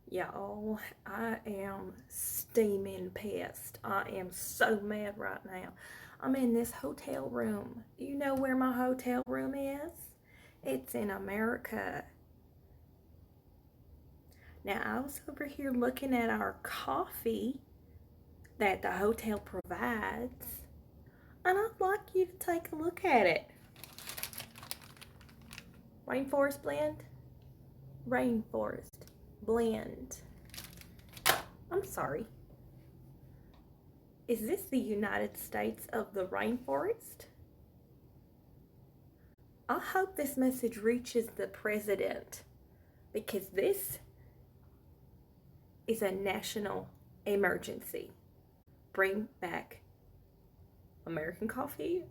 Y'all, I am steaming pissed. I am so mad right now. I'm in this hotel room. You know where my hotel room is? It's in America. Now, I was over here looking at our coffee that the hotel provides, and I'd like you to take a look at it. Rainforest blend? Rainforest blend. I'm sorry. Is this the United States of the rainforest? I hope this message reaches the president because this is a national emergency. Bring back American coffee.